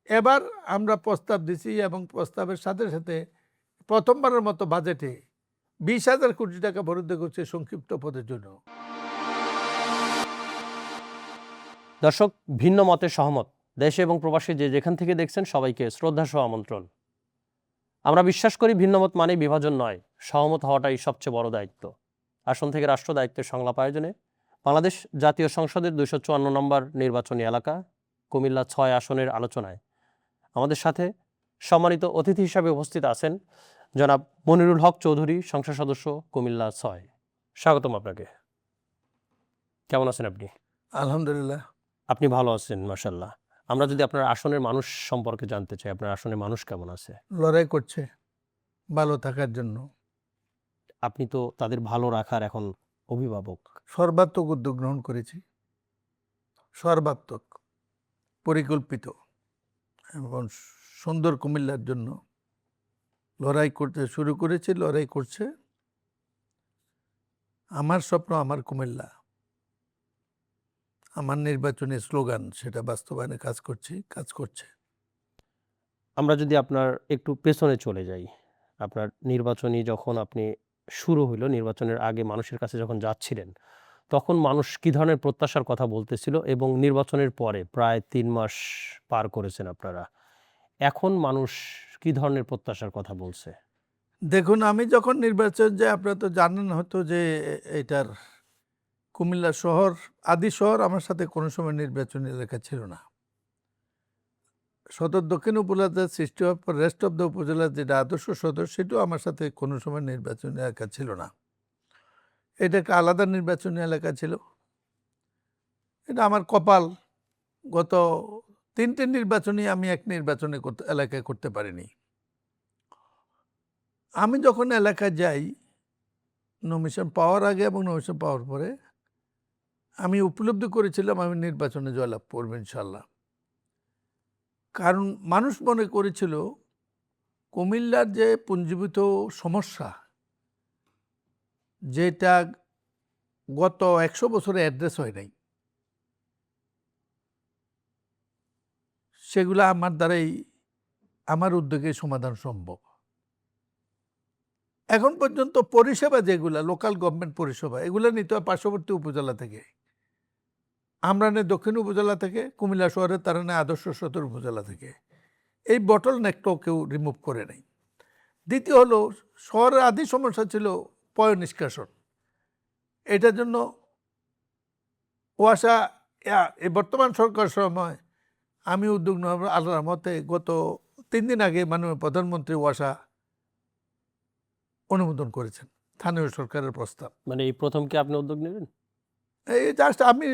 এবার আমরা প্রস্তাব দিছি এবং প্রস্তাবের সাথে সাথে প্রথমবারের মতো বাজেটে 20,000 কোটি টাকা বরাদ্দ করছে সংক্ষিপ্ত পদের জন্য। দর্শক, ভিন্ন মতে সহমত দেশে এবং প্রবাসী যে যেখান থেকে দেখছেন সবাইকে শ্রদ্ধা সহ আমন্ত্রণ। আমরা বিশ্বাস করি ভিন্নমত মানে বিভাজন নয়, সহমত হওয়াটাই সবচেয়ে বড় দায়িত্ব। আসন থেকে রাষ্ট্র দায়িত্বের সংলাপ আয়োজনে বাংলাদেশ জাতীয় সংসদের 254 নম্বর নির্বাচনী এলাকা কুমিল্লা 6 আসনের আলোচনায় আমাদের সাথে সম্মানিত অতিথি হিসাবে উপস্থিত আছেন জনাব মনিরুল হক চৌধুরী, সংসদ সদস্য কুমিল্লা 6। স্বাগতম আপনাকে। কেমন আছেন আপনি? আলহামদুলিল্লাহ। আপনি ভালো আছেন মাশাআল্লাহ। আমরা যদি আপনার আসনের মানুষ সম্পর্কে জানতে চাই, আপনার আসনের মানুষ কেমন আছে? লড়াই করছে ভালো থাকার জন্য। আপনি তো তাদের ভালো রাখার এখন অভিভাবক। সর্বাত্মক উদ্যোগ গ্রহণ করেছি, সর্বাত্মক পরিকল্পিত এবং সুন্দর কুমিল্লার জন্য লড়াই করতে শুরু করেছি, লড়াই করছে। আমার স্বপ্ন আমার কুমিল্লা, আমার নির্বাচনী স্লোগান, সেটা বাস্তবায়নে কাজ করছে। আমরা যদি আপনার একটু পেছনে চলে যাই, আপনার নির্বাচনী যখন আপনি শুরু হইল, নির্বাচনের আগে মানুষের কাছে যখন যাচ্ছিলেন, তখন মানুষ কী ধরনের প্রত্যাশার কথা বলতেছিল এবং নির্বাচনের পরে প্রায় 3 মাস পার করেছেন আপনারা, এখন মানুষ কী ধরনের প্রত্যাশার কথা বলছে? দেখুন, আমি যখন নির্বাচন যাই, আপনারা তো জানেন হয়তো যে এটার কুমিল্লা শহর, আদি শহর, আমার সাথে কোনো সময় নির্বাচনী এলাকা ছিল না। সদর দক্ষিণ উপজেলার সৃষ্টি হওয়ার পর রেস্ট অফ দ্য উপজেলার যেটা আদর্শ সদর, সেটাও আমার সাথে কোনো সময় নির্বাচনী এলাকা ছিল না। এটা একটা আলাদা নির্বাচনী এলাকা ছিল। এটা আমার কপাল, গত 3টে নির্বাচনী আমি এক নির্বাচনে এলাকায় করতে পারিনি। আমি যখন এলাকায় যাই, নমিনেশন পাওয়ার আগে এবং নমিনেশন পাওয়ার পরে, আমি উপলব্ধি করেছিলাম আমি নির্বাচনে জয়লাভ করব ইনশাল্লাহ। কারণ মানুষ মনে করেছিল কুমিল্লার যে পুঞ্জীভূত সমস্যা, যেটা গত 100 বছরে অ্যাড্রেস হয় নাই, সেগুলো আমার দ্বারাই, আমার উদ্যোগে সমাধান সম্ভব। এখন পর্যন্ত পরিষেবা যেগুলা লোকাল গভর্নমেন্ট পরিষেবা, এগুলো নিতে হয় পার্শ্ববর্তী উপজেলা থেকে। আমরা নেই দক্ষিণ উপজেলা থেকে, কুমিল্লা শহরের তারা নেই আদর্শ সদর উপজেলা থেকে। এই বটল নেকটাও কেউ রিমুভ করে নাই। দ্বিতীয় হলো, শহরের আদি সমস্যা ছিল পয় নিষ্কাশন। এটার জন্য ওয়াসা, এই বর্তমান সরকার সময় আমি উদ্যোগ নেওয়ার আল্লাহর মতে গত 3 দিন আগে মাননীয় প্রধানমন্ত্রী ওয়াসা অনুমোদন করেছেন, স্থানীয় সরকারের প্রস্তাব। মানে এই প্রথম কি আপনি উদ্যোগ নেবেন? এই জাস্ট আমি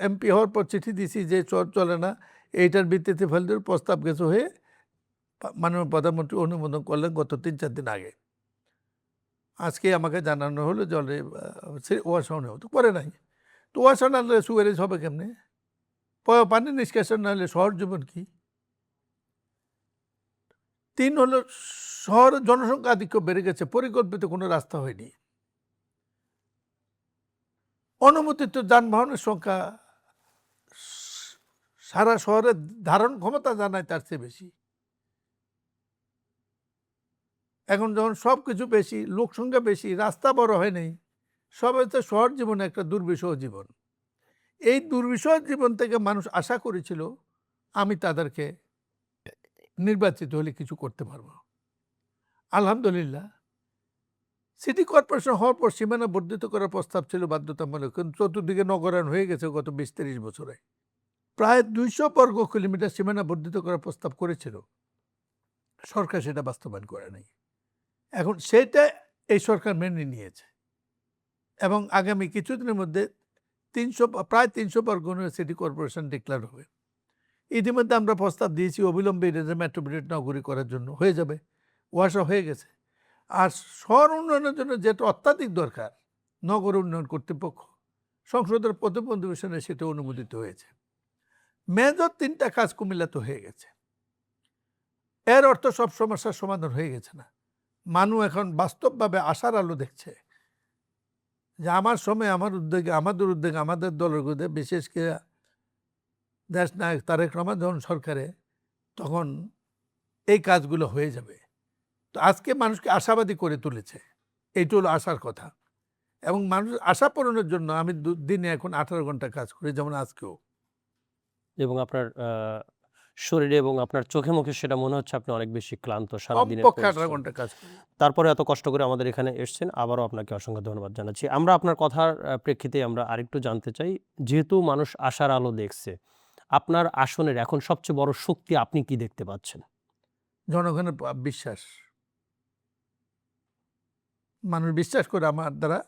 এমপি হওয়ার পর চিঠি দিছি যে চলে না, এইটার ভিত্তিতে ফেলতে প্রস্তাব গেছে হয়ে মাননীয় প্রধানমন্ত্রী অনুমোদন করলেন গত 3-4 দিন আগে। আজকে আমাকে জানানো হলো জলে ওয়াসা অনুমোদন করে নাই। তো ওয়াসা না হলে সুয়ারেজ হবে কেমনে? পানি নিষ্কাশন না হলে শহর জীবন কি? 3 হলো, শহরের জনসংখ্যা আধিক্য বেড়ে গেছে, পরিকল্পিত কোনো রাস্তা হয়নি। অনুমোদিত যানবাহনের সংখ্যা সারা শহরের ধারণ ক্ষমতা জানায় তার চেয়ে বেশি। এখন যখন সব কিছু বেশি, লোক সংখ্যা বেশি, রাস্তা বড় হয় নাই, সব হচ্ছে শহর জীবন একটা দুর্বিষহ জীবন। এই দুর্বিষহ জীবন থেকে মানুষ আশা করেছিল আমি তাদেরকে নির্বাচিত হলে কিছু করতে পারবো। আলহামদুলিল্লাহ, সিটি কর্পোরেশন হওয়ার পর সীমানা বর্ধিত করার প্রস্তাব ছিল বাধ্যতামূলক, কিন্তু চতুর্দিকে নগরায়ণ হয়ে গেছে গত 20-30 বছরে। প্রায় 200 বর্গ কিলোমিটার সীমানা বর্ধিত করার প্রস্তাব করেছিল, সরকার সেটা বাস্তবায়ন করে নাই। এখন সেটা এই সরকার মেনে নিয়েছে এবং আগামী কিছুদিনের মধ্যে প্রায় 300 বর্গ সিটি কর্পোরেশন ডিক্লেয়ার হবে। ইতিমধ্যে আমরা প্রস্তাব দিয়েছি অবিলম্বে মেট্রোপলিটন নগরী করার জন্য, হয়ে যাবে, ওয়াসা হয়ে গেছে। আর শহর উন্নয়নের জন্য যেটা অত্যাধিক দরকার, নগর উন্নয়ন কর্তৃপক্ষ সংসদের প্রথম অধিবেশনে সেটা অনুমোদিত হয়েছে। মেজর 3টা কাজ কুমিল্লাতে হয়ে গেছে। এর অর্থ সব সমস্যার সমাধান হয়ে গেছে না। মানুষ এখন বাস্তবভাবে আশার আলো দেখছে যে আমার সময়, আমার উদ্যোগে, আমাদের উদ্যোগে, আমাদের দলের উদ্যোগে, বিশেষ করে দেশ নায়ক তারেক রহমান যখন সরকারে তখন এই কাজগুলো হয়ে যাবে। তো আজকে মানুষকে আশাবাদী করে তুলেছে, এইটা হলো আশার কথা। এবং মানুষ আশা পূরণের জন্য আমি দিনে এখন 18 ঘন্টা কাজ করি, যেমন আজকেও। এবং আপনার শরীরে এবং আপনার চোখে মুখে সেটা মনে হচ্ছে আপনি অনেক বেশি ক্লান্ত সারাদিনের কমপক্ষে 18 পরিশ্রম। ঘন্টা কাজ করি। তারপরে এত কষ্ট করে আমাদের এখানে এসছেন, আবারও আপনাকে অসংখ্য ধন্যবাদ জানাচ্ছি। আমরা আপনার কথার প্রেক্ষিতে আমরা আরেকটু জানতে চাই, যেহেতু মানুষ আশার আলো দেখছে, আপনার আসনের এখন সবচেয়ে বড় শক্তি আপনি কি দেখতে পাচ্ছেন? জনগণের বিশ্বাস। মানুষ বিশ্বাস করে আমার দ্বারা,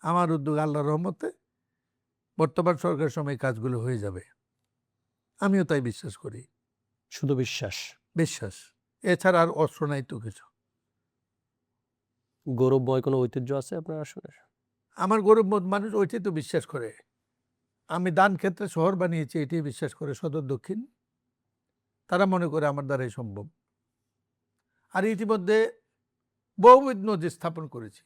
আমার উদ্যোগ, আল্লাহর রহমতে বর্তমান সরকারের সময় কাজগুলো হয়ে যাবে। আমিও তাই বিশ্বাস করি। শুধু বিশ্বাস? বিশ্বাস, এছাড়া আর অস্ত্র নাই তো কিছু। গৌরবময় কোনো ঐতিহ্য আছে আপনার আসনের? আমার গরিববোধ মানুষ ওইটাই তো বিশ্বাস করে। আমি দান ক্ষেত্রে শহর বানিয়েছি, এটাই বিশ্বাস করে সদর দক্ষিণ। তারা মনে করে আমার দ্বারাই সম্ভব। আর ইতিমধ্যে বহুবিধ নদী স্থাপন করেছি।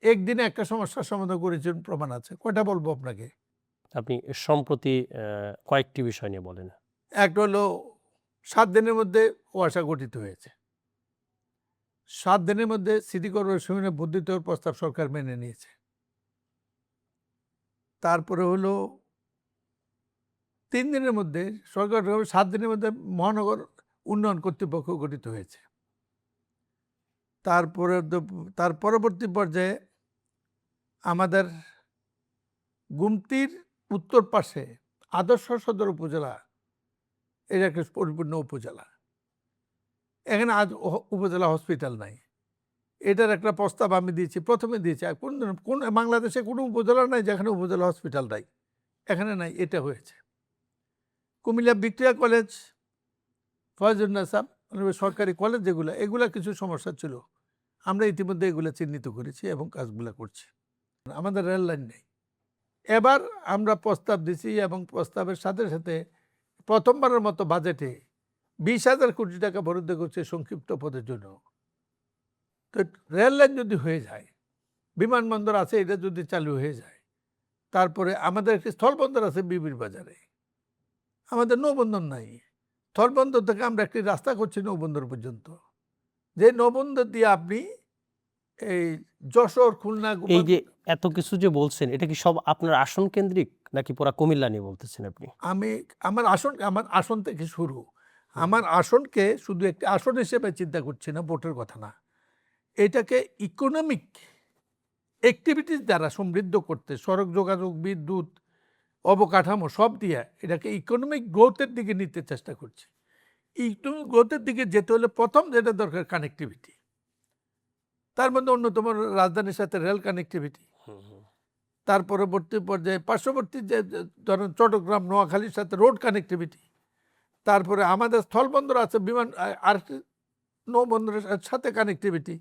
একদিনে একটা সমস্যার সমাধান করেছি, প্রমাণ আছে। কয়টা বলবো আপনাকে? আপনি সম্প্রতি কয়েকটি বিষয় নিয়ে বলেন। একটা হলো 7 দিনের মধ্যে কুয়াশা গঠিত হয়েছে। 7 দিনের মধ্যে সিটি কর্পোরেশনের বর্ধিত হওয়ার প্রস্তাব সরকার মেনে নিয়েছে। তারপরে হলো 3 দিনের মধ্যে সরকার 7 দিনের মধ্যে মহানগর উন্নয়ন কর্তৃপক্ষ গঠিত হয়েছে। তারপরে তার পরবর্তী পর্যায়ে আমাদের গুমতির উত্তর পাশে আদর্শ সদর উপজেলা, এটা একটা পরিপূর্ণ উপজেলা। এখানে আজ উপজেলা হসপিটাল নাই। এটার একটা প্রস্তাব আমি দিয়েছি, প্রথমে দিয়েছি। কোন বাংলাদেশে কোনো উপজেলা নাই যেখানে উপজেলা হসপিটাল নাই, এখানে নাই, এটা হয়েছে। কুমিল্লা ভিক্টোরিয়া কলেজ, ফয়জুন্নেসা সরকারি কলেজ, এগুলা কিছু সমস্যা ছিল, আমরা ইতিমধ্যে এগুলো চিহ্নিত করেছি এবং কাজগুলো করছি। আমাদের রেল লাইন নেই। এবার আমরা প্রস্তাব দিছি এবং প্রস্তাবের সাথে সাথে প্রথমবারের মতো বাজেটে 20,000 কোটি টাকা বরাদ্দ করছে সংক্ষিপ্ত পদের জন্য। তো রেল লাইন যদি হয়ে যায়, বিমানবন্দর আছে, এটা যদি চালু হয়ে যায়, তারপরে আমাদের একটি স্থলবন্দর আছে বিবির বাজারে, আমাদের নৌবন্দর নাই। স্থলবন্দর থেকে আমরা একটি রাস্তা করছি নৌবন্দর পর্যন্ত, যে নৌবন্দর দিয়ে আপনি এই যশোর, খুলনা, এই যে এত কিছু যে বলছেন, এটা কি সব আপনার আসন কেন্দ্রিক নাকি পুরা কুমিল্লা নিয়ে বলতেছেন আপনি? আমার আসন থেকে শুরু। আমার আসনকে শুধু একটি আসন হিসেবে চিন্তা করছি না, ভোটের কথা না। এটাকে ইকোনমিক অ্যাক্টিভিটিস দ্বারা সমৃদ্ধ করতে, সড়ক যোগাযোগ, বিদ্যুৎ, অবকাঠামো সব দিয়ে এটাকে ইকোনমিক গ্রোথের দিকে নিতে চেষ্টা করছি। ইকোনমিক গ্রোথের দিকে যেতে হলে প্রথম যেটা দরকার কানেক্টিভিটি। তার মধ্যে অন্যতম রাজধানীর সাথে রেল কানেক্টিভিটি। তার পরবর্তী পর্যায়ে পার্শ্ববর্তী যে ধরেন চট্টগ্রাম, নোয়াখালীর সাথে রোড কানেক্টিভিটি। তারপরে আমাদের স্থলবন্দর আছে, বিমান আর নৌবন্দরের সাথে কানেক্টিভিটি।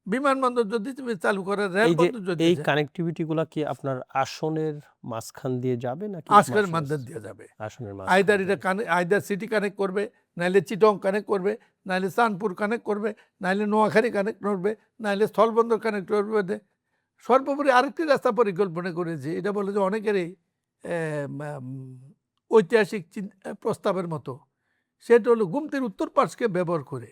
বিমানবন্দর যদি তুমি চালু করে, রেলবন্দর যদি এই কানেক্টিভিটি গুলা কি আপনার আসনের মাঝখান দিয়ে যাবে নাকি আসকের মাধ্যমে দিয়ে যাবে? আসনের আইদার এটা আইদার সিটি কানেক্ট করবে, নাইলে চিটং কানেক্ট করবে, নাইলে চাঁদপুর কানেক্ট করবে, নাইলে নোয়াখালী কানেক্ট করবে, নাইলে স্থলবন্দর কানেক্ট করবে। সর্বোপরি আরেকটি রাস্তা পরিকল্পনা করেছে, এটা বলে যে অনেকেরই ঐতিহাসিক প্রস্তাবের মতো, সেটা হলো গুমতির উত্তর পাশকে ব্যবহার করে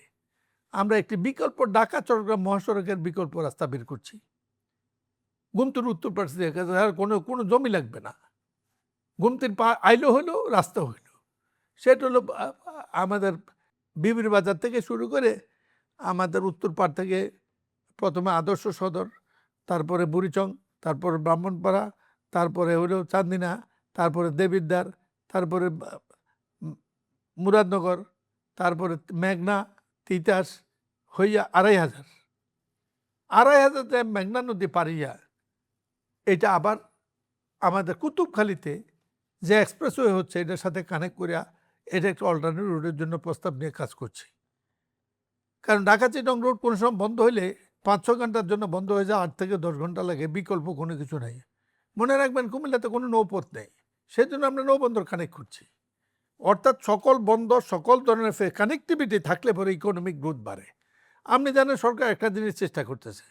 আমরা একটি বিকল্প ঢাকা চট্টগ্রাম মহাসড়কের বিকল্প রাস্তা বের করছি। গুমতির উত্তর পাশ দিয়ে কোনো জমি লাগবে না, গুমতির আইলো হলো, রাস্তা হইল। সেটা হলো আমাদের বিবির বাজার থেকে শুরু করে আমাদের উত্তর পাড় থেকে প্রথমে আদর্শ সদর, তারপরে বুড়িচং, তারপরে ব্রাহ্মণপাড়া, তারপরে হলো চান্দিনা, তারপরে দেবিদ্বার, তারপরে মুরাদনগর, তারপরে মেঘনা, তিতাস হইয়া 2,500 মেঘনা নদী পারিয়া এটা আবার আমাদের কুতুবখালীতে যে এক্সপ্রেসওয়ে হচ্ছে, এটার সাথে কানেক্ট করিয়া এটা একটা অল্টারনেটিভ রোডের জন্য প্রস্তাব নিয়ে কাজ করছি। কারণ ঢাকা চিটং রোড কোনো সময় বন্ধ হইলে 5-6 ঘন্টার জন্য বন্ধ হয়ে যায়, 8 থেকে 10 ঘন্টা লাগে, বিকল্প কোনো কিছু নাই। মনে রাখবেন, কুমিল্লাতে কোনো নৌপথ নেই, সেজন্য আমরা নৌবন্দর কানেক্ট করছি। অর্থাৎ সকল বন্দর, সকল ধরনের কানেক্টিভিটি থাকলে পরে ইকোনমিক গ্রোথ বাড়ে। আপনি জানেন সরকার একটা জিনিস চেষ্টা করতেছে,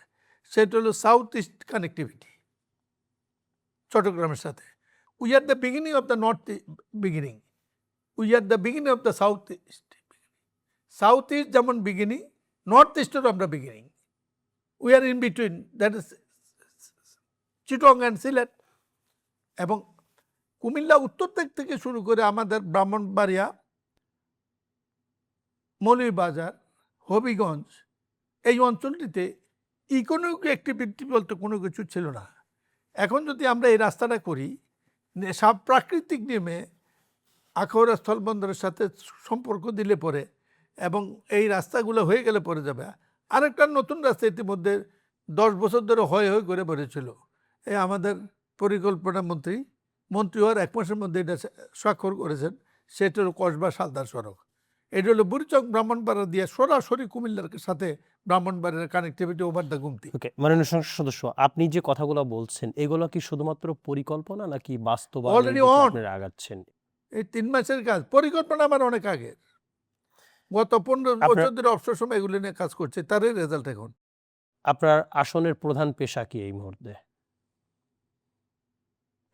সেটা হলো সাউথ ইস্ট কানেক্টিভিটি চট্টগ্রামের সাথে। We are the beginning of the north beginning. We are the beginning of the south east. South east যেমন বিগিনিং, নর্থ ইস্টেরও আমরা beginning. We are in between, that is Chittagong and Sylhet. এবং কুমিল্লা উত্তর দিক থেকে শুরু করে আমাদের ব্রাহ্মণবাড়িয়া, মৌলভীবাজার, হবিগঞ্জ, এই অঞ্চলটিতে ইকোনমিক অ্যাক্টিভিটি বলতে কোনো কিছু ছিল না। এখন যদি আমরা এই রাস্তাটা করি, সব প্রাকৃতিক নিয়মে আখাউড়া স্থলবন্দরের সাথে সম্পর্ক দিলে পরে এবং এই রাস্তাগুলো হয়ে গেলে পরে যাবে। আরেকটা নতুন রাস্তা ইতিমধ্যে 10 বছর ধরে হয়ে করে বেড়েছিল। এই আমাদের পরিকল্পনা মন্ত্রী হওয়ার 1 মাসের মধ্যে এটা স্বাক্ষর করেছেন। সেটা হলো কসবা শালদার সড়ক। এটা হলো বুড়িচং ব্রাহ্মণবাড়িয়া দিয়ে সরাসরি কুমিল্লার সাথে ব্রাহ্মণবাড়িয়ার কানেক্টিভিটি ওভার দ্য গুমতি। ওকে, মাননীয় সংসদ সদস্য, আপনি যে কথাগুলো বলছেন এগুলো কি শুধুমাত্র পরিকল্পনা নাকি বাস্তবায়নের Already দিকে on. আপনারা আগাচ্ছেন? এই 3 মাসের কাজ, পরিকল্পনা আমার অনেক আগের। গত 15 বছর ধরে অবসর সময় এগুলো নিয়ে কাজ করছে, তারই রেজাল্ট এখন। আপনার আসনের প্রধান পেশা কি এই মুহূর্তে?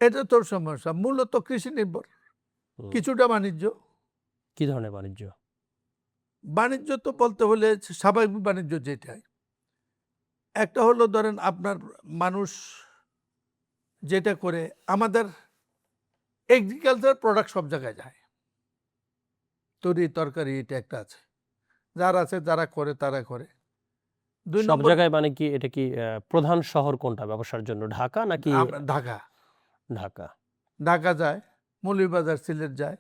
এটা তোর সমস্যা, মূলত কৃষি নির্ভর, কিছুটা বাণিজ্য। কি ধরনের বাণিজ্য? বাণিজ্য তো বলতে হলে স্বাভাবিক বাণিজ্য যেটাই, একটা হলো ধরেন আপনার মানুষ যেটা করে, আমাদের এগ্রিকালচার প্রোডাক্ট সব জায়গায় যায়, তরি তরকারি এটা একটা আছে, যারা করে তারা করে। 2 সব নম্বর জায়গায় মানে কি, এটা কি প্রধান শহর কোনটা ব্যবসার জন্য, ঢাকা নাকি? ঢাকা। ঢাকা। ঢাকা যায়, মৌলভীবাজার, সিলেট যায়,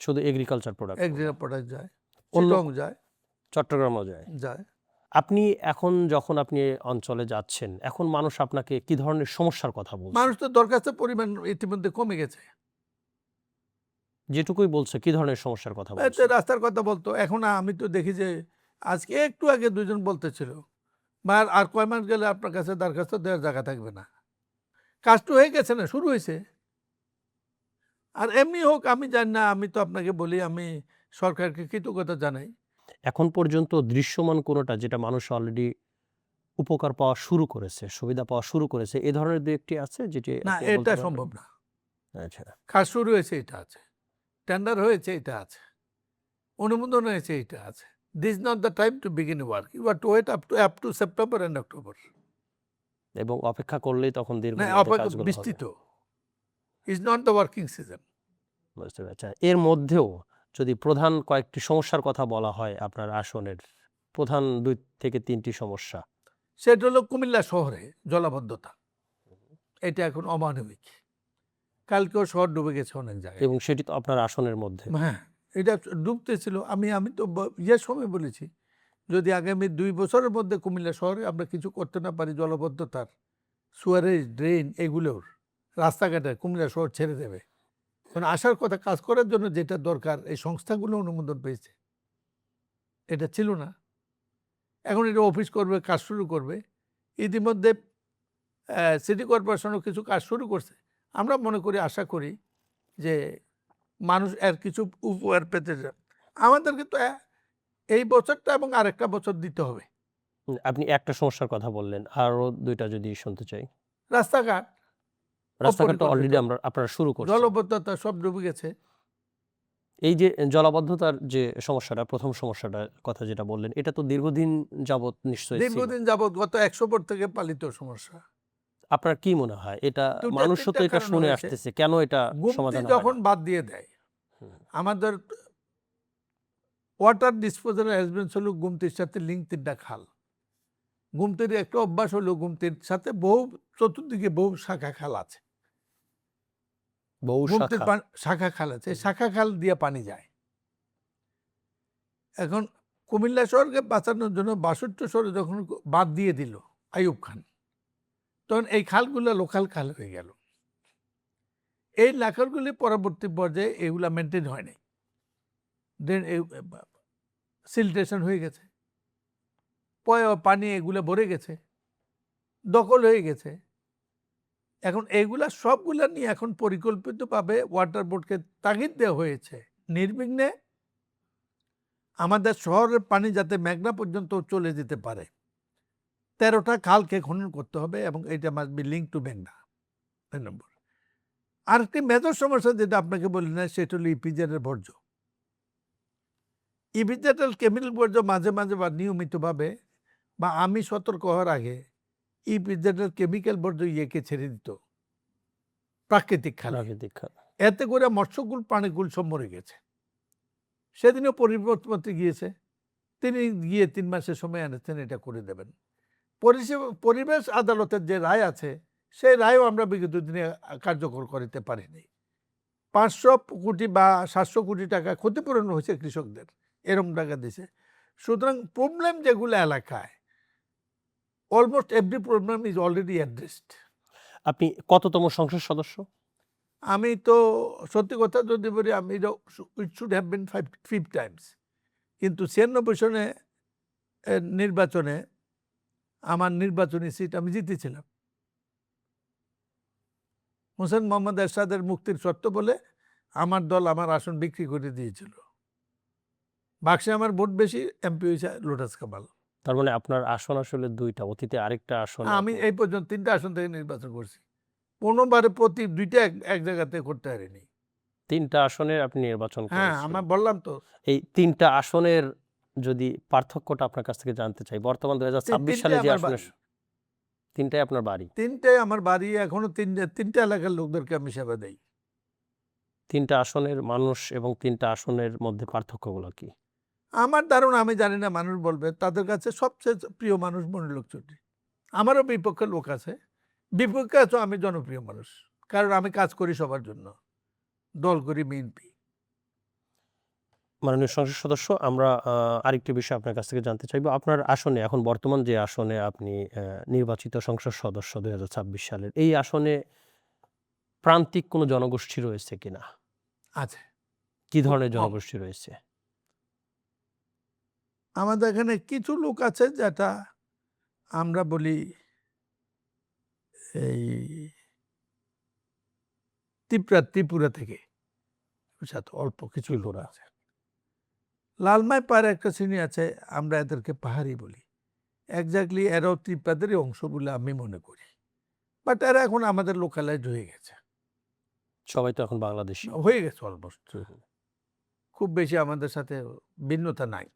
শুধু এগ্রিকালচার প্রোডাক্ট? এগ্রিকালচার প্রোডাক্ট যায়, অন্য চিটং যায়, চট্টগ্রামও যায়। যায়। আপনি এখন যখন আপনি অঞ্চলে যাচ্ছেন, এখন মানুষ আপনাকে কি ধরনের সমস্যার কথা বলছে? মানুষ তো দরখাস্তের পরিমাণ ইতিমধ্যে কমে গেছে। যেটুকুই বলছে, কি ধরনের সমস্যার কথা এই বলছে? তো রাস্তার কথা বলতো, এখন আমি তো দেখি যে আজকে একটু আগে 2 জন বলতেছিল, বা আর কয় মাস গেলে আপনার কাছে দরখাস্ত দেওয়ার জায়গা থাকবে না। কাজটা হয়ে গেছে না, শুরু হয়েছে। আর এমনি হোক আমি জানি না, আমি তো আপনাকে বলি আমি সরকারকে কৃতজ্ঞতা জানাই। এখন পর্যন্ত দৃশ্যমান কোনোটা যেটা মানুষ অলরেডি উপকার পাওয়া শুরু করেছে, সুবিধা পাওয়া শুরু করেছে, এ ধরনের 2-1টি আছে যেটি না, আপনি বলতে এটা পারবেন? সম্ভব না। আচ্ছা। কাজ শুরু হয়েছে, এটা আছে। টেন্ডার হয়েছে, এটা আছে। অনুমোদন হয়েছে, এটা আছে। This not the time to begin work, you are to wait up to September and October. এবং অপেক্ষা করলেই তখন দীর্ঘ না, মেয়াদে অপেক্ষা কাজগুলো হবে। বিস্তৃত, is not the working season. বুঝতে পারছি। এর মধ্যেও যদি প্রধান কয়েকটি সমস্যার কথা বলা হয় আপনার আসনের, প্রধান 2 থেকে 3টি সমস্যা। সেটা হলো কুমিল্লা শহরে জলাবদ্ধতা, এটা এখন অমানবিক। কালকেও শহর ডুবে গেছে অনেক জায়গায়। এবং সেটি তো আপনার আসনের মধ্যে। হ্যাঁ, এটা ডুবতেছিল। আমি তো সময় বলেছি, যদি আগামী 2 বছরের মধ্যে কুমিল্লা শহরে আমরা কিছু করতে না পারি, জলাবদ্ধতার, সুয়ারেজ, ড্রেন, এগুলোর রাস্তাঘাটে কুমিল্লা শহর ছেড়ে দেবে। কারণ আসার কথা, কাজ করার জন্য যেটা দরকার, এই সংস্থাগুলো অনুমোদন পেয়েছে, এটা ছিল না। এখন এটা অফিস করবে, কাজ শুরু করবে। ইতিমধ্যে সিটি কর্পোরেশনও কিছু কাজ শুরু করছে। আমরা মনে করি, আশা করি যে মানুষ এর কিছু উপহার পেতে যায়। আমাদের কিন্তু এই বছরটা এবং আরেকটা বছর দিতে হবে। আপনি একটা সমস্যার কথা বললেন, আরো 2টা যদি শুনতে চাই। রাস্তাঘাট, রাস্তাঘাটটা অলরেডি অপরিকল্পিত, আপনারা শুরু করছেন। জলবদ্ধতা সব ডুবে গেছে। এই যে জলাবদ্ধতার যে সমস্যাটা, প্রথম সমস্যাটার কথা যেটা বললেন, এটা তো দীর্ঘদিন যাবৎ নিশ্চয়ই ছিল। দীর্ঘদিন যাবৎ, গত 100 বছর থেকে পালিত সমস্যা। আপনার কি মনে হয় এটা, 2টা মানুষও তো 3টা এটা কারণ শুনে হয়েছে। আসতেছে, কেন এটা গুমতি সমাধান হয় যখন না? বাদ দিয়ে দেয়, হুম। আমাদের ওয়াটার ডিসপোজাল অ্যারেঞ্জমেন্টস হলো গুমতির সাথে লিঙ্ক 3টা খাল। গুমতির একটা অভ্যাস হলো, গুমতির সাথে চতুর্দিকে বহু শাখা খাল আছে। বহু গুমতির শাখা। শাখা খাল আছে, শাখা খাল দিয়ে পানি যায়। এখন কুমিল্লা শহরকে বাঁচানোর জন্য 62 শহরে যখন বাদ দিয়ে দিল আইয়ুব খান, তখন এই খালগুলো লোকাল খাল হয়ে গেল। এই লাখারগুলি পরবর্তী পর্যায়ে এগুলা মেনটেন হয় নাই, ড্রেন সিলটেশন হয়ে গেছে, পানি এগুলো ভরে গেছে, দখল হয়ে গেছে। এখন এইগুলা সবগুলা নিয়ে এখন পরিকল্পিতভাবে ওয়াটার বোর্ডকে তাগিদ দেওয়া হয়েছে, নির্বিঘ্নে আমাদের শহরের পানি যাতে মেঘনা পর্যন্ত চলে যেতে পারে, 13টা খালকে খনন করতে হবে এবং এটা মাস্ট বি লিঙ্ক টু মেঘনা। 2 নম্বর। আরেকটি মেজর সমস্যা যেটা আপনাকে বলি না, সেটা হলো ইপিজেডের বর্জ্য। ইপিজেডের কেমিক্যাল বর্জ্য মাঝে মাঝে বা নিয়মিতভাবে বা আমি সতর্ক হওয়ার আগে ইপিজেডের কেমিক্যাল বর্জ্য ইয়েকে ছেড়ে দিত প্রাকৃতিক খালে। প্রাকৃতিক খাত। এতে করে মৎস্যকুল প্রাণীকুল সব মরে গেছে। সেদিনও পরিবেশমন্ত্রী গিয়েছে, তিনি গিয়ে 3 মাসের সময় এনেছেন এটা করে দেবেন। পরিবেশ আদালতের যে রায় আছে সেই রায়ও আমরা বিগত দিনে কার্যকর করতে পারিনি। 500 কোটি বা 700 কোটি টাকা ক্ষতিপূরণ হয়েছে কৃষকদের, এরকম টাকা দিছে। সুতরাং প্রবলেম যেগুলো এলাকায়, almost every problem is already addressed. আপনি কততম সংসদ সদস্য? আমি তো সত্যি কথা যদি বলি, আমি it should have been 5 Times, কিন্তু 96 সনে নির্বাচনে আমার নির্বাচনী সিট আমি জিতেছিলাম। হোসেন মোহাম্মদ এরশাদের মুক্তির শর্ত বলে আমার দল আমার আসন বিক্রি করে দিয়েছিল। বাক্সে আমার ভোট বেশি, এমপি হয়েছে লোটাস কামাল। তার মানে আপনার আসন আসলে 2টা, অতীতে আরেকটা আসন। আমি এই পর্যন্ত 3টা আসন থেকে নির্বাচন করছি, 15 বারে প্রতি 2টা এক জায়গাতে করতে পারিনি। 3টা আসনের আপনি নির্বাচন হ্যাঁ, করেছেন। আমার বললাম তো, এই 3টা আসনের যদি পার্থক্যটা আপনার কাছ থেকে জানতে চাই, বর্তমান 2026 সালে যে আসনে 3টাই আপনার বাড়ি। 3টাই আমার বাড়ি। এখনো 3টা এলাকার লোকদেরকে আমি সেবা দেই। 3টা আসনের মানুষ এবং 3টা আসনের মধ্যে পার্থক্যগুলো কি? আমার ধারণা, আমি জানি না, মানুষ বলবে, তাদের কাছে সবচেয়ে প্রিয় মানুষ মনিরুল চৌধুরী। আমারও বিপক্ষে লোক আছে, বিপক্ষে আছো আমি জনপ্রিয় মানুষ, কারণ আমি কাজ করি সবার জন্য, দল করি বিএনপি। মাননীয় সংসদ সদস্য, আমরা আরেকটি বিষয় আপনার কাছ থেকে জানতে চাইবো। আপনার আসনে, এখন বর্তমান যে আসনে আপনি নির্বাচিত সংসদ সদস্য 2026 সালের, এই আসনে প্রান্তিক কোনো জনগোষ্ঠী রয়েছে কিনা? আছে। কি ধরনের কম। জনগোষ্ঠী রয়েছে? আমাদের এখানে কিছু লোক আছে যেটা আমরা বলি এই ত্রিপুরা থেকে সাথে অল্প কিছু লোক আছে। লালমাই পাড়ে একটা শ্রেণী আছে, আমরা এদেরকে পাহাড়ি বলি। এক্স্যাক্টলি এরাও ত্রিপুরাদেরই অংশ বলে আমি মনে করি, বাট এরা এখন আমাদের লোকালাইজড হয়ে গেছে, সবাই তো এখন বাংলাদেশী। হয়ে গেছে অলমোস্ট। খুব বেশি আমাদের সাথে ভিন্নতা নাই।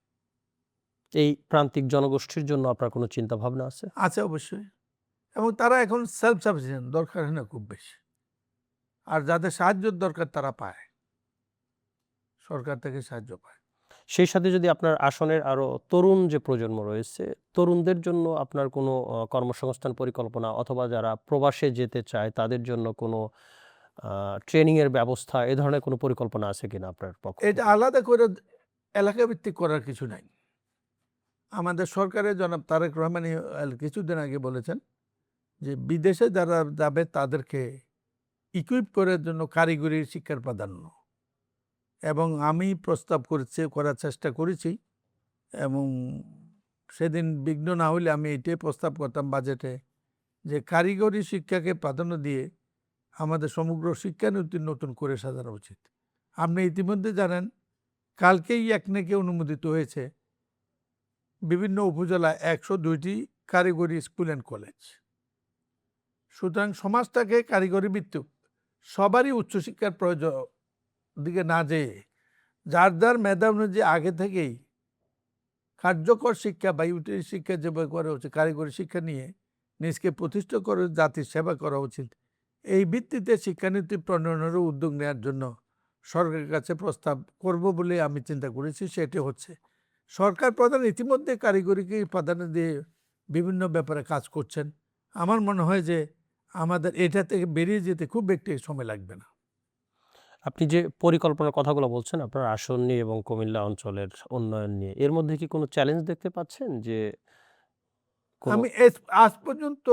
এই প্রান্তিক জনগোষ্ঠীর জন্য আপনার কোনো চিন্তা ভাবনা আছে? আছে অবশ্যই, এবং তারা এখন সেলফ সাফিসিয়েন্ট, দরকার হয় না খুব বেশি। আর যাদের সাহায্যের দরকার তারা পায়, সরকার থেকে সাহায্য পায়। সেই সাথে যদি আপনার আসনের আরো তরুণ যে প্রজন্ম রয়েছে, তরুণদের জন্য আপনার কোনো কর্মসংস্থান পরিকল্পনা, অথবা যারা প্রবাসে যেতে চায় তাদের জন্য কোনো ট্রেনিং এর ব্যবস্থা, এ ধরনের কোনো পরিকল্পনা আছে কিনা আপনার পক্ষ এটা থেকে? আলাদা করে এলাকা ভিত্তিক করার কিছু নাই। আমাদের সরকারের জনাব তারেক রহমানই কিছুদিন আগে বলেছেন যে বিদেশে যারা যাবে তাদেরকে ইকুইপ করার জন্য কারিগরি শিক্ষার প্রাধান্য, এবং আমি প্রস্তাব করার চেষ্টা করেছি, এবং সেদিন বিঘ্ন না হলে আমি এটাই প্রস্তাব করতাম বাজেটে, যে কারিগরি শিক্ষাকে প্রাধান্য দিয়ে আমাদের সমগ্র শিক্ষানীতি নতুন করে সাজানো উচিত। আপনি ইতিমধ্যে জানেন, কালকেই একনেকে অনুমোদিত হয়েছে বিভিন্ন উপজেলায় 102টি কারিগরি স্কুল অ্যান্ড কলেজ। সুতরাং সমাজটাকে কারিগরি ভিত্তিক, সবারই উচ্চশিক্ষার প্রয়োজন দিকে না যেয়ে যার যার মেধা অনুযায়ী আগে থেকেই কার্যকর শিক্ষা বা ইউটিলিটি শিক্ষা যেভাবে করা উচিত, কারিগরি শিক্ষা নিয়ে নিজকে প্রতিষ্ঠা করে জাতির সেবা করা উচিত, এই ভিত্তিতে শিক্ষানীতি প্রণয়নেরও উদ্যোগ নেওয়ার জন্য সরকারের কাছে প্রস্তাব করব বলে আমি চিন্তা করেছি। সেটি হচ্ছে, সরকার প্রধান ইতিমধ্যে কারিগরিকে প্রাধান্য দিয়ে বিভিন্ন ব্যাপারে কাজ করছেন। আমার মনে হয় যে আমাদের এটা থেকে বেরিয়ে যেতে খুব একটি সময় লাগবে না। আপনি যে পরিকল্পনার কথাগুলো বলছেন আপনার আসন নিয়ে এবং কুমিল্লা অঞ্চলের উন্নয়ন নিয়ে, এর মধ্যে কি কোনো চ্যালেঞ্জ দেখতে পাচ্ছেন? যে কোনো আমি আজ পর্যন্ত,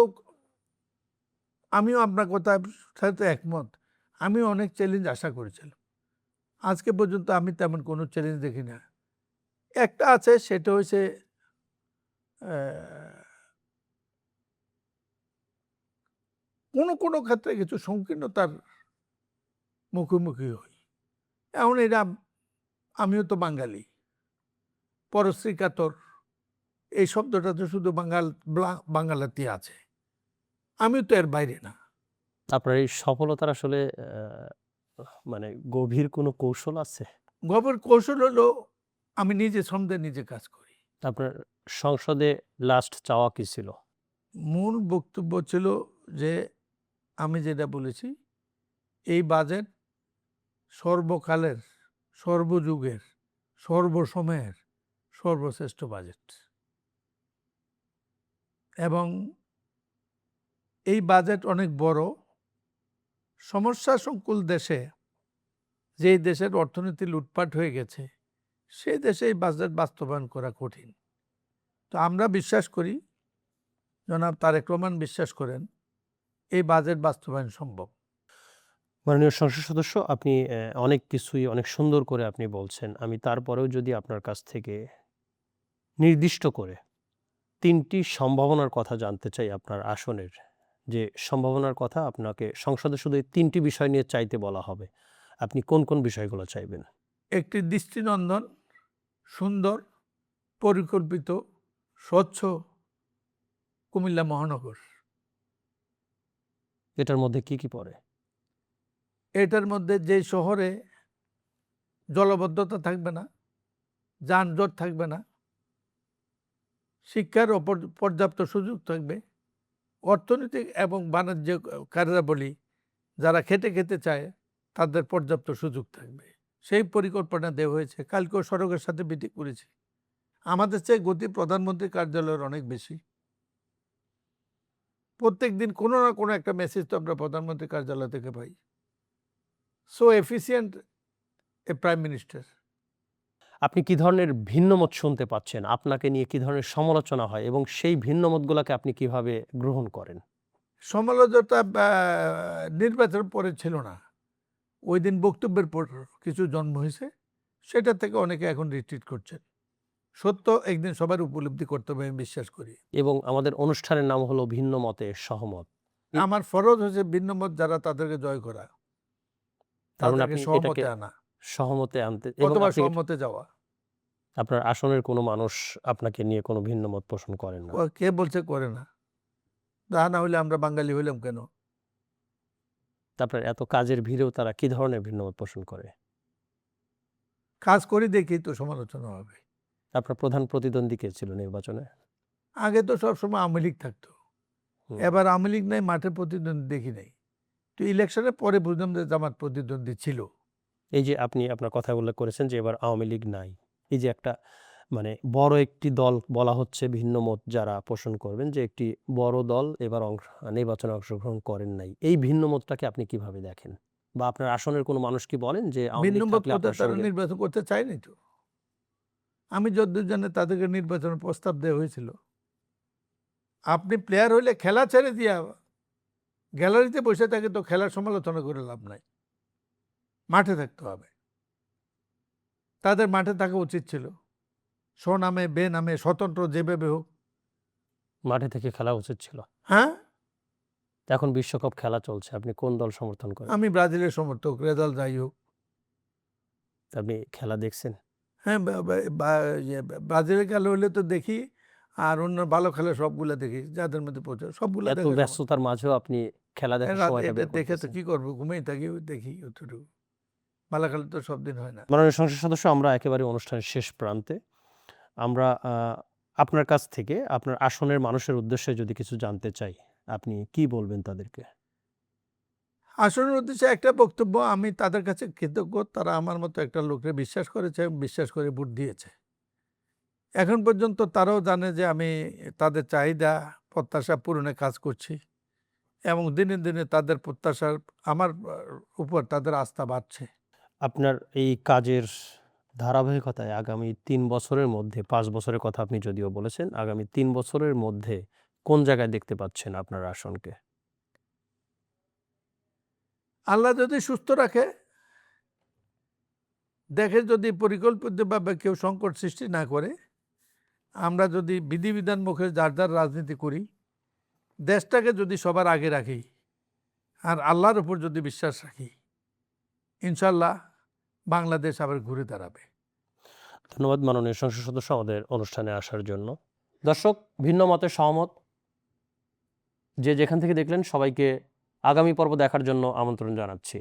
আমিও আপনার কথার সাথে একমত, আমি অনেক চ্যালেঞ্জ আশা করেছিলাম। আজকে পর্যন্ত আমি তেমন কোনো চ্যালেঞ্জ দেখি না। একটা আছে, সেটা হচ্ছে কোনো ক্ষেত্রে কিছু সংকীর্ণতার মুখোমুখি হই। এখন এটা, আমিও তো বাঙালি, পরশ্রী কাতর এই শব্দটা তো শুধু বাঙালাতে আছে, আমিও তো এর বাইরে না। আপনার এই সফলতার আসলে মানে গভীর কোনো কৌশল আছে? গবের কৌশল হলো আমি নিজে ছন্দে নিজে কাজ করি। আপনার সংসদে লাস্ট চাওয়া কি ছিল? মূল বক্তব্য ছিল যে আমি যেটা বলেছি, এই বাজেট সর্বকালের, সর্বযুগের, সর্বসময়ের সর্বশ্রেষ্ঠ বাজেট। এবং এই বাজেট অনেক বড়। সমস্যা সংকুল দেশে, যেই দেশের অর্থনীতি লুটপাট হয়ে গেছে, সেই দেশে এই বাজেট বাস্তবায়ন করা কঠিন। তো আমরা বিশ্বাস করি, জনাব তারেক রহমান বিশ্বাস করেন, এই বাজেট বাস্তবায়ন সম্ভব। মাননীয় সংসদ সদস্য, আপনি অনেক কিছুই অনেক সুন্দর করে আপনি বলছেন। আমি তারপরেও যদি আপনার কাছ থেকে নির্দিষ্ট করে ৩টি সম্ভাবনার কথা জানতে চাই আপনার আসনের। যে সম্ভাবনার কথা আপনাকে সংসদে শুধু এই ৩টি বিষয় নিয়ে চাইতে বলা হবে। আপনি কোন, কোন বিষয়গুলো চাইবেন? একটি দৃষ্টিনন্দন, সুন্দর, পরিকল্পিত, স্বচ্ছ কুমিল্লা মহানগর। এটার মধ্যে কি, কি পড়ে? এটার মধ্যে যে শহরে জলবদ্ধতা থাকবে না, যানজট থাকবে না, শিক্ষার পর্যাপ্ত সুযোগ থাকবে, অর্থনৈতিক এবং বাণিজ্য কার্যাবলী যারা খেতে খেতে চায় তাদের পর্যাপ্ত সুযোগ থাকবে, সেই পরিকল্পনা দেওয়া হয়েছে। কালকেও সড়কের সাথে মিটিং করেছি। আমাদের চেয়ে গতি প্রধানমন্ত্রীর কার্যালয়ের অনেক বেশি। প্রত্যেক দিন কোনো না কোনো একটা মেসেজ তো আমরা প্রধানমন্ত্রীর কার্যালয় থেকে পাই। সো এফিসিয়েন্ট এ প্রাইম মিনিস্টার। আপনি কি ধরনের ভিন্নমত শুনতে পাচ্ছেন? আপনাকে নিয়ে কি ধরনের সমালোচনা হয় এবং সেই ভিন্নমতগুলোকে আপনি কিভাবে গ্রহণ করেন? সমালোচনা নির্বাচন পরে ছিল না, ওই দিন বক্তব্যের পর কিছু জন্ম হয়েছে, সেটা থেকে অনেকে এখন রিট্রিট করছেন। সত্য একদিন সবার উপলব্ধি করতে হবে, আমি বিশ্বাস করি। এবং আমাদের অনুষ্ঠানের নাম হলো ভিন্ন মতে সহমত। আমার ফরজ হচ্ছে ভিন্নমত যারা তাদেরকে জয় করা, তার মানে তাদেরকে আপনি সহমতে এটাকে আনা সহমতে আনতে এবং অথবা আপনি সহমতে যাওয়া। আপনার আসনের কোনো মানুষ আপনাকে নিয়ে কোনো ভিন্নমত পোষণ করেন না। কে বলছে করে না? তা না হলে আমরা বাঙালি হইলাম কেন? আপনার এত কাজের ভিড়েও তারা কি ধরনের ভিন্নমত পোষণ করে? কাজ করি দেখি তো সমালোচনা হবে। আপনার প্রধান প্রতিদ্বন্দ্বী কে ছিল নির্বাচনে? আগে তো সবসময় আওয়ামী লীগ থাকতো, হুম। এবার আওয়ামী লীগ নাই, মাঠে প্রতিদ্বন্দ্বী দেখি নাই। তো ইলেকশনের পরে বুঝলাম যে জামাত প্রতিদ্বন্দ্বী ছিল। এই যে আপনি আপনার কথা উল্লেখ করেছেন যে এবার আওয়ামী লীগ নাই। এই যে একটা মানে বড় একটি দল বলা হচ্ছে ভিন্নমত যারা পোষণ করবেন যে একটি বড় দল এবার নির্বাচনে অংশগ্রহণ করেন নাই। এই ভিন্নমতটাকে আপনি কিভাবে দেখেন? বা আপনার আসনের কোনো মানুষ কি বলেন যে আওয়ামী লীগ ভিন্নমত থাকলে করতে আপনার তারা সঙ্গে? নির্বাচন করতে চায়নি তো। আমি যতদূর জানি তাদেরকে নির্বাচনের প্রস্তাব দেওয়া হয়েছিল। আপনি প্লেয়ার হইলে খেলা ছেড়ে দিয়া গ্যালারিতে বসে থাকে তো খেলার সমালোচনা করে লাভ নাই, মাঠে থাকতে হবে। তাদের মাঠে থাকা উচিত ছিল, স্বনামে বেনামে স্বতন্ত্র যেভাবে হোক। মাঠে থেকে খেলা উচিত ছিল। হ্যাঁ, এখন বিশ্বকাপ খেলা চলছে। আপনি কোন দল সমর্থন করেন? আমি ব্রাজিলের সমর্থক, রেজাল্ট যাই হোক। আপনি খেলা দেখছেন? হ্যাঁ, ব্রাজিলের খেলা হলে তো দেখি, আর অন্য ভালো খেলা সবগুলা দেখি, যাদের মধ্যে পৌঁছে সবগুলা এত দেখা। ব্যস্ততার মাঝেও আপনি খেলা দেখার সময়টা বের দেখে তো করতেছেন। কি করবো, ঘুমেই থাকি, দেখি অতটুকু। ভালো খেলা তো সব দিন হয় না। মাননীয় সংসদ সদস্য, আমরা একেবারে অনুষ্ঠানের শেষ প্রান্তে। আমরা আপনার কাছ থেকে আপনার আসনের মানুষের উদ্দেশ্যে যদি কিছু জানতে চাই, আপনি কি বলবেন তাদেরকে? আসনের উদ্দেশ্যে একটা বক্তব্য, আমি তাদের কাছে কৃতজ্ঞ, তারা আমার মতো একটা লোককে বিশ্বাস করেছে, বিশ্বাস করে ভোট দিয়েছে। এখন পর্যন্ত তারাও জানে যে আমি তাদের চাহিদা প্রত্যাশা পূরণে কাজ করছি, এবং দিনে দিনে তাদের প্রত্যাশার আমার উপর তাদের আস্থা বাড়ছে। আপনার এই কাজের ধারাবাহিকতায় আগামী ৩ বছরের মধ্যে ৫ বছরের কথা আপনি যদিও বলেছেন, আগামী ৩ বছরের মধ্যে কোন জায়গায় দেখতে পাচ্ছেন আপনার আসনকে? আল্লাহ যদি সুস্থ রাখে, দেখে যদি পরিকল্পিতভাবে কেউ সংকট সৃষ্টি না করে, আমরা যদি বিধিবিধান মুখে যার যার রাজনীতি করি, দেশটাকে যদি সবার আগে রাখি, আর আল্লাহর উপর যদি বিশ্বাস রাখি, ইনশাল্লাহ বাংলাদেশ আবার ঘুরে দাঁড়াবে। ধন্যবাদ মাননীয় সংসদ সদস্য আমাদের অনুষ্ঠানে আসার জন্য। দর্শক, ভিন্ন মতে সহমত যে যেখান থেকে দেখলেন সবাইকে আগামী পর্ব দেখার জন্য আমন্ত্রণ জানাচ্ছি।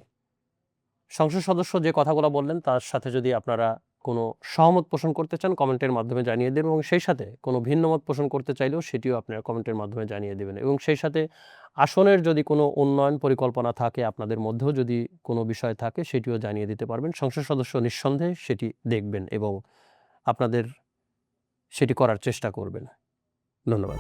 সংসদ সদস্য যে কথাগুলো বললেন তার সাথে যদি আপনারা কোনো সহমত পোষণ করতে চান কমেন্টের মাধ্যমে জানিয়ে দেবেন, এবং সেই সাথে কোনো ভিন্ন মত পোষণ করতে চাইলেও সেটিও আপনারা কমেন্টের মাধ্যমে জানিয়ে দেবেন, এবং সেই সাথে আসনের যদি কোনো উন্নয়ন পরিকল্পনা থাকে, আপনাদের মধ্যেও যদি কোনো বিষয় থাকে সেটিও জানিয়ে দিতে পারবেন। সংসদ সদস্য নিঃসন্দেহে সেটি দেখবেন এবং আপনাদের সেটি করার চেষ্টা করবেন। ধন্যবাদ।